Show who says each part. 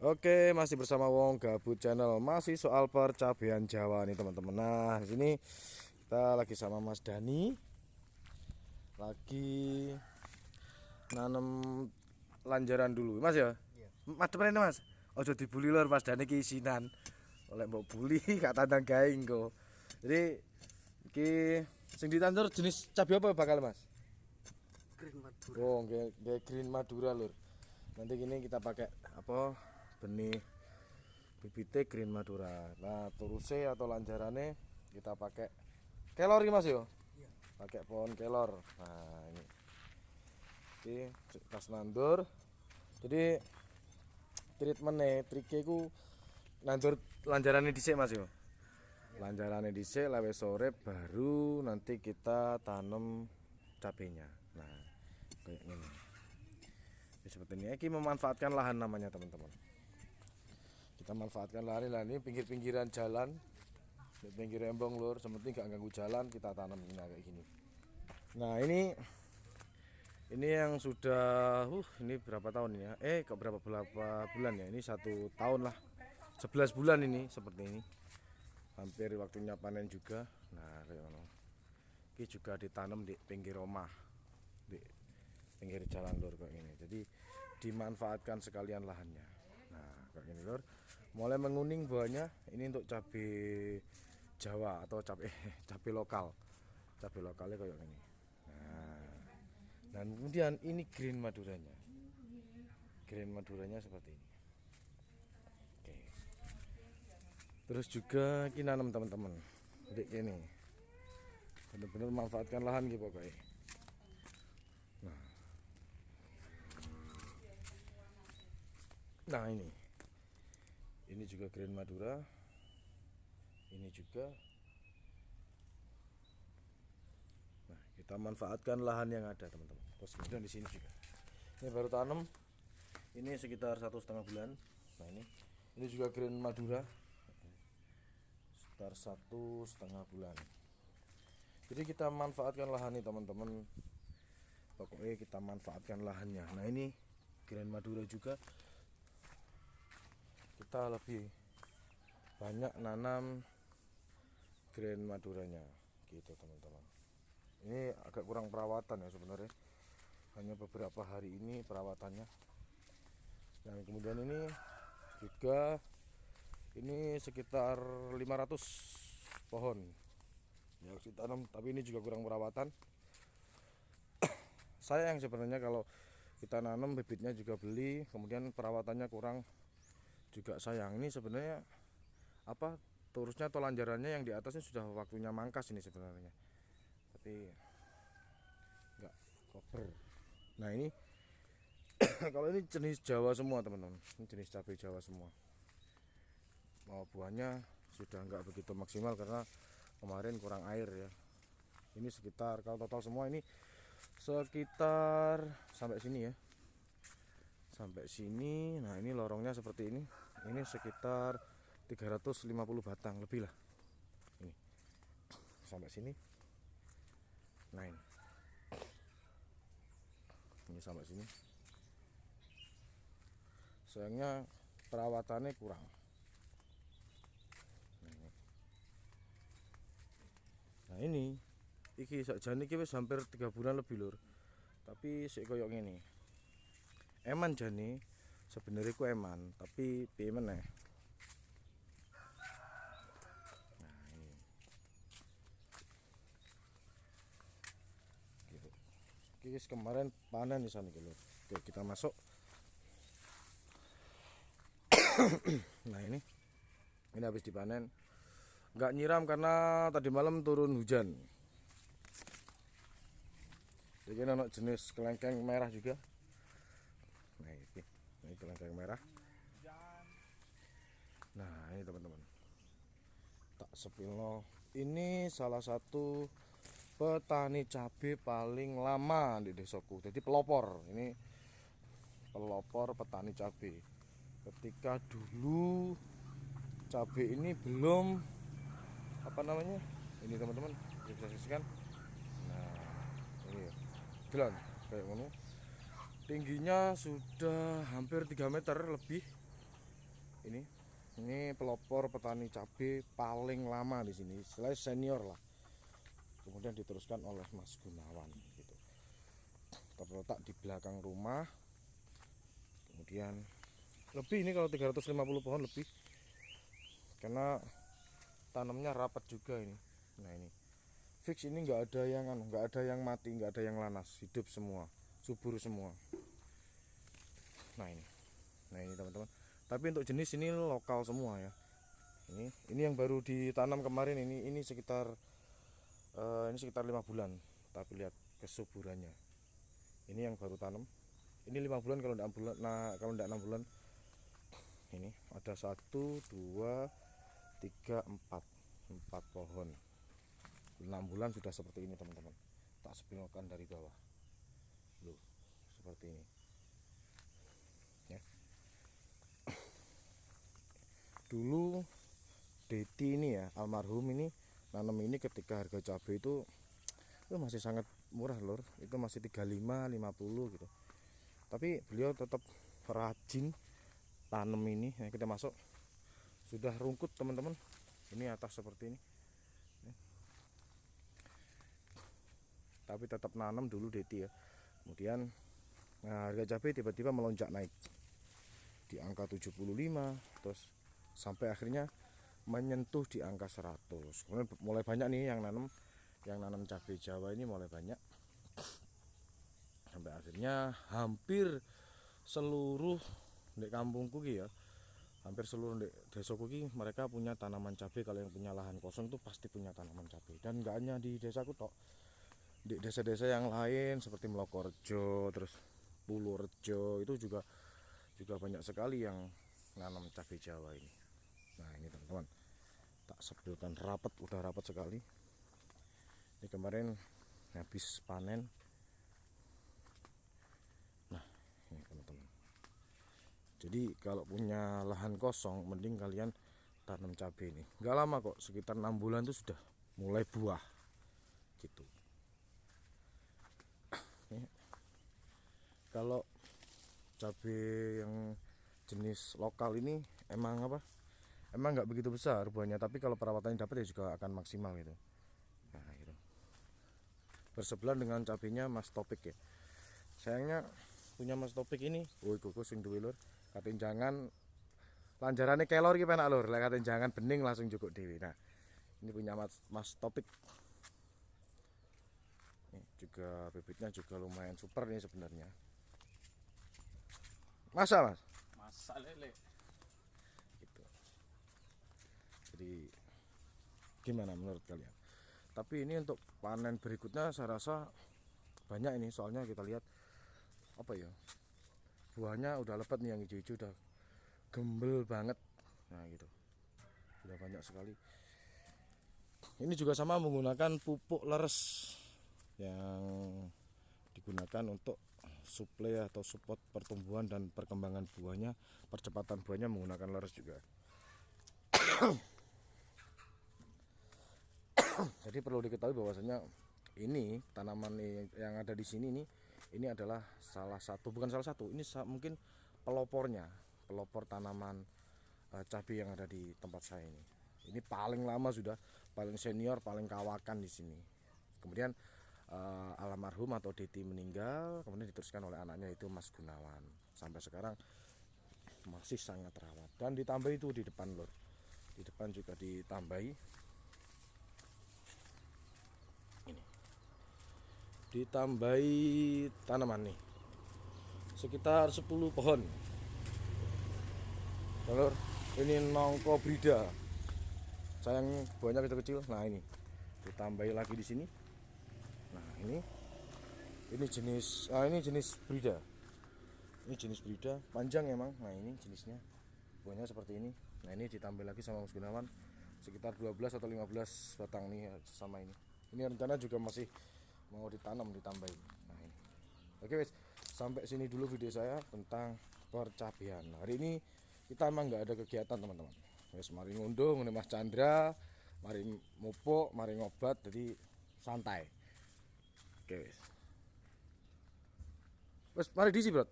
Speaker 1: Oke, masih bersama Wong Gabut Channel. Masih soal percabean Jawa nih teman-teman. Nah, di sini kita lagi sama Mas Dani, lagi nanam lanjaran dulu, Mas ya.
Speaker 2: Iya.
Speaker 1: Mas temen Mas. Ojo dibully lur Mas Dani ki isinan. Oleh mbok bully gak tandang gawe engko. Jadi iki sing ditandur jenis cabe apa bakal Mas?
Speaker 2: Green Madura.
Speaker 1: Oh, nggih Green Madura lur. Nanti gini kita pakai apa? Benih bibitnya Green Madura. Nah, terusnya atau lanjarannya kita pakai kelor ini Mas yo.
Speaker 2: Iya.
Speaker 1: Pakai pohon kelor. Nah, ini. Oke, pas nandur. Jadi treatmentnya, triknya ku nandur lanjarannya dhisik Mas yo. Lanjarannya dhisik lewe sore baru nanti kita tanam cabenya. Nah, kayak gini. Ya, seperti ini. Ini memanfaatkan lahan namanya teman-teman. Kita manfaatkan lahan ini pinggir-pinggiran jalan, di pinggir embong lur, sementing gak ganggu jalan kita tanam ini kayak gini. Nah ini yang sudah ini berapa tahun ini ya? Kok berapa bulan ya? Ini 1 tahun lah, 11 bulan ini seperti ini. Hampir waktunya panen juga. Nah kayak mana? Ini juga ditanam di pinggir rumah, di pinggir jalan lur kayak gini. Jadi dimanfaatkan sekalian lahannya. Nah kayak gini lur. Mulai menguning buahnya. Ini untuk cabai Jawa atau cabai lokal. Cabai lokalnya kayak gini. Nah, dan kemudian ini Green Maduranya. Green Maduranya seperti ini. Oke. Terus juga kita nanam teman-teman. Jadi ini benar-benar manfaatkan lahan gitu pokoknya. Nah, nah ini juga Green Madura. Ini juga. Nah, kita manfaatkan lahan yang ada teman-teman. Terus kemudian di sini juga. Ini baru tanam. Ini sekitar 1,5 bulan. Nah ini juga Green Madura. Sekitar 1,5 bulan. Jadi kita manfaatkan lahan ini teman-teman. Pokoknya kita manfaatkan lahannya. Nah ini Green Madura juga. Kita lebih banyak nanam Green Maduranya gitu teman-teman. Ini agak kurang perawatan ya sebenarnya, hanya beberapa hari ini perawatannya. Dan kemudian ini juga ini sekitar 500 pohon yang ditanam, tapi ini juga kurang perawatan. Sayang sebenarnya kalau kita nanam bibitnya juga beli, kemudian perawatannya kurang, juga sayang. Ini sebenarnya apa terusnya atau lanjarannya yang di atasnya sudah waktunya mangkas ini sebenarnya, tapi nggak koper. Nah ini kalau ini jenis Jawa semua teman-teman, ini jenis cabai Jawa semua. Buahnya sudah nggak begitu maksimal karena kemarin kurang air ya. Ini sekitar kalau total semua ini sekitar sampai sini ya, sampai sini. Nah ini lorongnya seperti ini sekitar 350 batang lebih lah ini sampai sini. Nah ini sampai sini. Sayangnya perawatannya kurang. Nah ini iki sakjane iki wis hampir 3 bulan lebih lur. Tapi sik koyo ngene. Eman jane sebenarnya ku eman, tapi piye meneh. Nah ini gitu. Iki wis kemarin panen di sana iki lur. Oke, kita masuk. Nah ini habis dipanen. Nggak nyiram karena tadi malam turun hujan. Jadi ada jenis kelengkeng merah juga. Nah ini kelengkeng merah. Nah ini teman-teman, tak sepilno. Ini salah satu petani cabai paling lama di desaku. Jadi pelopor. Ini pelopor petani cabai. Ketika dulu cabai ini belum apa namanya? Ini teman-teman bisa saksikan. Nah ini ya, jalan kayak ngono. Tingginya sudah hampir 3 meter lebih. Ini pelopor petani cabai paling lama di sini, istilahnya senior lah. Kemudian diteruskan oleh Mas Gunawan gitu. Terletak di belakang rumah. Kemudian lebih ini kalau 350 pohon lebih. Karena tanamnya rapat juga ini. Nah, ini fix, ini nggak ada yang mati, nggak ada yang lanas, hidup semua, subur semua. Nah, ini teman-teman. Tapi untuk jenis ini lokal semua ya. Ini yang baru ditanam kemarin, ini sekitar 5 bulan. Tapi lihat kesuburannya. Ini yang baru tanam. Ini 5 bulan, kalau enggak 6 bulan. Nah, kalau enggak 6 bulan. Ini ada 1 2 3 4 pohon. 6 bulan sudah seperti ini, teman-teman. Tak spilkan dari bawah. Loh, seperti ini. Ya. Dulu Deti ini ya, almarhum ini nanam ini ketika harga cabai itu masih sangat murah lor, itu masih 35 50 gitu. Tapi beliau tetap rajin tanam ini. Nah, kita masuk sudah rungkut, teman-teman. Ini atas seperti ini. Tapi tetap nanam dulu Deti ya. Kemudian harga cabai tiba-tiba melonjak naik di angka 75, terus sampai akhirnya menyentuh di angka 100. Kemudian mulai banyak nih yang nanam cabai Jawa ini, mulai banyak. Sampai akhirnya hampir seluruh di kampungku ya, hampir seluruh di desaku ki mereka punya tanaman cabai. Kalau yang punya lahan kosong tuh pasti punya tanaman cabai. Dan nggak hanya di desaku tok, di desa-desa yang lain seperti Melokorejo, terus Purworejo itu juga banyak sekali yang nanam cabai Jawa ini. Nah, ini teman-teman, tak sebutkan rapat, udah rapat sekali. Ini kemarin habis panen. Nah, ini teman-teman. Jadi kalau punya lahan kosong, mending kalian tanam cabai ini. Nggak lama kok, sekitar 6 bulan itu sudah mulai buah gitu. Kalau cabai yang jenis lokal ini emang nggak begitu besar buahnya, tapi kalau perawatannya dapat ya juga akan maksimal gitu. Nah, gitu. Bersebelahan dengan cabainya Mas Topik ya. Sayangnya punya Mas Topik ini, woi kuku sing duwe lur, katen jangan lanjarane kelor ki penak lur, lek katen jangan bening langsung cukup dewi. Nah, ini punya Mas Topik. Ini juga bibitnya juga lumayan super nih sebenarnya. Masa Mas?
Speaker 2: Masa lele.
Speaker 1: Gitu. Jadi gimana menurut kalian? Tapi ini untuk panen berikutnya saya rasa banyak ini, soalnya kita lihat apa ya, buahnya udah lebat nih, yang hijau-hijau udah gembel banget. Nah gitu, sudah banyak sekali. Ini juga sama menggunakan pupuk leres yang digunakan untuk suplai atau support pertumbuhan dan perkembangan buahnya, percepatan buahnya menggunakan leres juga. Jadi perlu diketahui bahwasanya ini tanaman yang ada di sini ini adalah salah satu, bukan salah satu, ini mungkin pelopor tanaman cabai yang ada di tempat saya ini. Ini paling lama sudah, paling senior, paling kawakan di sini. Kemudian almarhum atau Deti meninggal, kemudian diteruskan oleh anaknya itu Mas Gunawan. Sampai sekarang masih sangat rawat, dan ditambah itu di depan lor. Di depan juga ditambahi. Ini. Ditambahi tanaman nih. Sekitar 10 pohon. Lor, ini nongko brida. Sayang buahnya kecil-kecil. Nah, ini ditambahi lagi di sini. Nah, ini jenis brida. Ini jenis brida panjang emang. Nah, ini jenisnya buahnya seperti ini. Nah, ini ditambah lagi sama Mas Gunawan sekitar 12 atau 15 batang nih sama ini. Ini rencana juga masih mau ditanam, ditambahin. Nah, ini. Oke guys, sampai sini dulu video saya tentang percabean. Hari ini kita emang nggak ada kegiatan teman-teman. Wes mari ngundung, Mas Chandra, mari mupo, mari ngobat, jadi santai. Oke wes. Wes mari diisi, Bro.